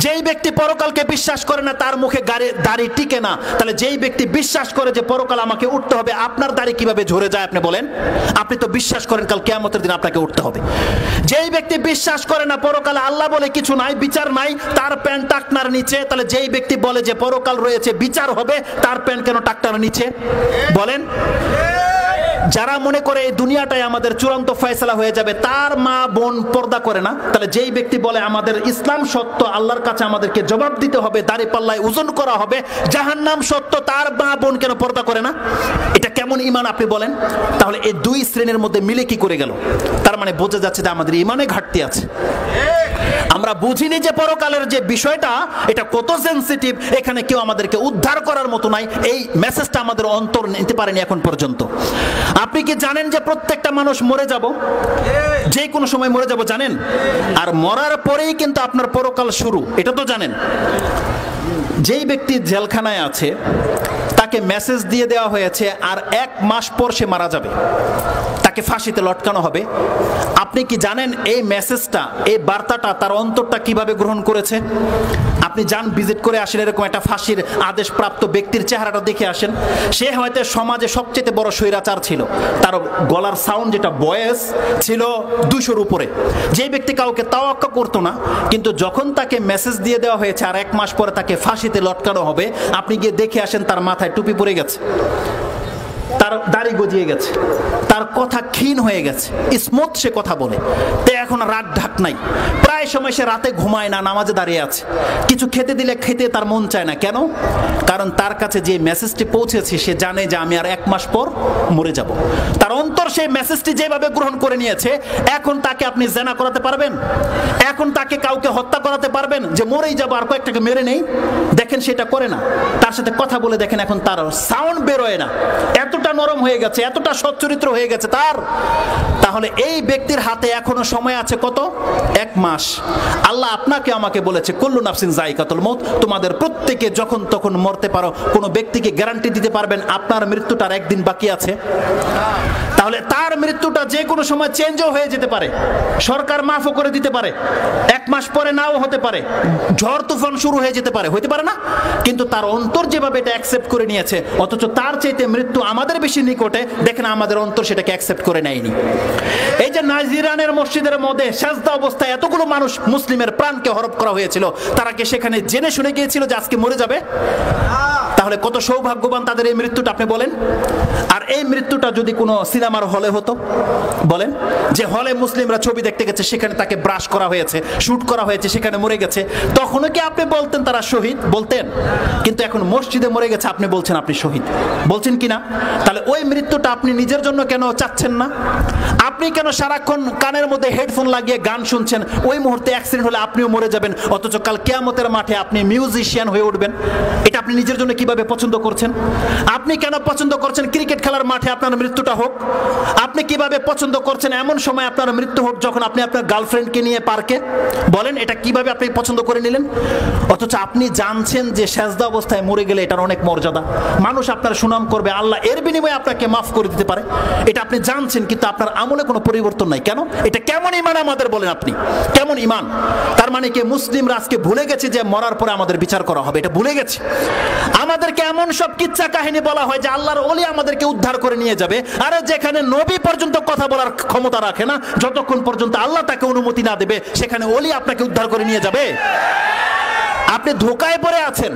যেই ব্যক্তি পরকালকে বিশ্বাস করে না তার মুখে দাড়ি টিকে না, তাহলে যেই ব্যক্তি বিশ্বাস করে যে পরকাল আমাকে উঠতে হবে, আপনার দাড়ি কিভাবে ঝরে যায় আপনি বলেন? আপনি তো বিশ্বাস করেন কাল কিয়ামতের দিন আপনাকে উঠতে হবে। যেই ব্যক্তি বিশ্বাস করে না পরকালে আল্লাহ বলে কিছু নাই, বিচার নাই, তার প্যান্ট টাকনার নিচে, তাহলে যেই ব্যক্তি বলে যে পরকাল রয়েছে, বিচার হবে, তার প্যান্ট কেন টাকনার নিচে বলেন? যারা মনে করে এই দুনিয়াটাই আমাদের চূড়ান্ত ফয়সালা হয়ে যাবে, তার মা বোন পর্দা করে না, তাহলে যেই ব্যক্তি বলে আমাদের ইসলাম সত্য, আল্লাহর কাছে আমাদেরকে জবাব দিতে হবে, দাড়ি পাল্লায় ওজন করা হবে, জাহান্নাম সত্য, তার মা বোন কেন পর্দা করে না? এটা কেমন ঈমান আপনি বলেন? তাহলে এই দুই শ্রেণীর মধ্যে মিলে কি করে গেল? তার মানে বোঝা যাচ্ছে যে আমাদের ঈমানে ঘাটতি আছে। আমরা বুঝিনি যে পরকালের যে বিষয়টা এটা কত সেনসিটিভ, এখানে কেউ আমাদেরকে উদ্ধার করার মতো নাই, এই মেসেজটা আমাদের অন্তর নিতে পারেনি এখন পর্যন্ত। আপনি কি জানেন যে প্রত্যেকটা মানুষ মরে যাব, যে কোনো সময় মরে যাব জানেন? আর মরার পরেই কিন্তু আপনার পরকাল শুরু, এটা তো জানেন। যেই ব্যক্তি জেলখানায় আছে তাকে মেসেজ দিয়ে দেওয়া হয়েছে আর 1 মাস পর সে মারা যাবে, তাকে ফাঁসিতে লটকানো হবে। আপনি কি জানেন এই মেসেজটা, এই বার্তাটা তার অন্তরটা কিভাবে গ্রহণ করেছে? আপনি যান ভিজিট করে আসেন, এরকম একটা ফাঁসির আদেশপ্রাপ্ত ব্যক্তির চেহারাটা দেখে আসেন। সে হয়তো সমাজে সবচেয়ে বড় স্বৈরাচার ছিল, তার গলার সাউন্ড যেটা ভয়েস ছিল 200-র উপরে। যে ব্যক্তি কাউকে তাওয়াক্কা করতো না, কিন্তু যখন তাকে মেসেজ দিয়ে দেওয়া হয়েছে আর 1 মাস পরে তাকে ফাঁসিতে লটকানো হবে, আপনি গিয়ে দেখে আসেন তার মাথায় টুপি পরে গেছে, তার দাড়ি গজিয়ে গেছে, তার কথা ক্ষীণ হয়ে গেছে, স্মুথ সে কথা বলে, তে এখন রাত ঢাক নাই, প্রায় সময় সে রাতে ঘুমায় না, নামাজে দাঁড়িয়ে আছে, কিছু খেতে দিলে খেতে তার মন চায় না। কেন? কারণ তার কাছে যে মেসেজটি পৌঁছেছে সে জানে যে আমি আর 1 মাস পর মরে যাব। তার অন্তর সেই মেসেজটি যেভাবে গ্রহণ করে নিয়েছে, এখন তাকে আপনি জেনা করাতে পারবেন? এখন তাকে কাউকে হত্যা করাতে পারবেন যে মরেই যাবো আর কয়েকটাকে মেরে নেই? দেখেন সেটা করে না। তার সাথে কথা বলে দেখেন এখন তার সাউন্ড বেরোয় না, এতটা নরম হয়ে গেছে, এতটা সচ্চরিত্র হয়ে গেছে তার। তাহলে এই ব্যক্তির হাতে এখনো সময় আছে কত? 1 মাস। আল্লাহ আপনাকে আমাকে বলেছে কুল্লু নাফসিন যায়কাতুল মউত, তোমাদের প্রত্যেকে যখন তখন মরতে পারো। কোনো ব্যক্তিকে গ্যারান্টি দিতে পারবেন আপনার মৃত্যুটার একদিন বাকি আছে? তাহলে তার মৃত্যুটা যে কোনো সময় চেঞ্জও হয়ে যেতে পারে, সরকার মাফও করে দিতে পারে, 1 মাস পরে নাও হতে পারে, ঝড় তুফান শুরু হয়ে যেতে পারে, হইতে পারে না? কিন্তু তার অন্তর যেভাবে এটা অ্যাকসেপ্ট করে নিয়েছে, অথচ তার চাইতে মৃত্যু আমাদের বেশি নিকটে, দেখেন আমাদের অন্তর সেটাকে অ্যাকসেপ্ট করে নেয়নি। এই যে নাজিরানের মসজিদের মধ্যে সাজদা অবস্থায় এতগুলো মানুষ মুসলিমের প্রাণকে হরপ করা হয়েছিল, তারা কি সেখানে জেনে শুনে গিয়েছিল যে আজকে মরে যাবে? তাহলে কত সৌভাগ্যবান তাদের এই মৃত্যুটা আপনি বলেন। আর এই মৃত্যুটা যদি কোনো সিনেমার হলে হতো, বলেন, যে হলে মুসলিমরা ছবি দেখতে গেছে, সেখানে তাকে ব্রাশ করা হয়েছে, শুট করা হয়েছে, সেখানে মরে গেছে, তখনও কি আপনি বলতেন তারা শহীদ? বলতেন। কিন্তু এখন মসজিদে মরে গেছে, আপনি বলছেন আপনি শহীদ, বলছেন কিনা? তাহলে ওই মৃত্যুটা আপনি নিজের জন্য কেন চাচ্ছেন না? আপনি কেন সারাক্ষণ কানের মধ্যে হেডফোন লাগিয়ে গান শুনছেন? ওই মুহূর্তে অ্যাক্সিডেন্ট হলে আপনিও মরে যাবেন, অথচ কাল কিয়ামতের মাঠে আপনি মিউজিশিয়ান হয়ে উঠবেন। এটা আপনি নিজের জন্য কিভাবে পছন্দ করছেন? আপনি কেন পছন্দ করছেন ক্রিকেট খেলার মাঠে আপনার মৃত্যুটা হোক? আপনি কিভাবে পছন্দ করছেন এমন সময় আপনার মৃত্যু হোক যখন আপনি আপনার গার্লফ্রেন্ডকে নিয়ে পার্কে? বলেন, এটা কিভাবে আপনি পছন্দ করে নিলেন? অথচ আপনি জানছেন যে সেজদা অবস্থায় মরে গেলে এটার অনেক মর্যাদা, মানুষ আপনার সুনাম করবে, আল্লাহ এর বিনিময়ে আপনাকে মাফ করে দিতে পারে, এটা আপনি জানছেন, কিন্তু আপনার আমলে কোনো পরিবর্তন নাই। কেন? এটা কেমন ঈমান আমাদের বলেন আপনি? কেমন ঈমান? তার মানে কি মুসলিমরা আজকে ভুলে গেছে যে মরার পরে আমাদের বিচার করা হবে? এটা ভুলে গেছে। আমাদেরকে এমন সব কিচ্ছা কাহিনী বলা হয় যে আল্লাহর ওলি আমাদেরকে উদ্ধার করে নিয়ে যাবে, আরে যেখানে নবী পর্যন্ত কথা বলার ক্ষমতা রাখে না, যতক্ষণ পর্যন্ত আল্লাহ তাকে অনুমতি না দেবে, সেখানে ওলি আপনাকে উদ্ধার করে নিয়ে যাবে? আপনি ধোঁকায় পড়ে আছেন।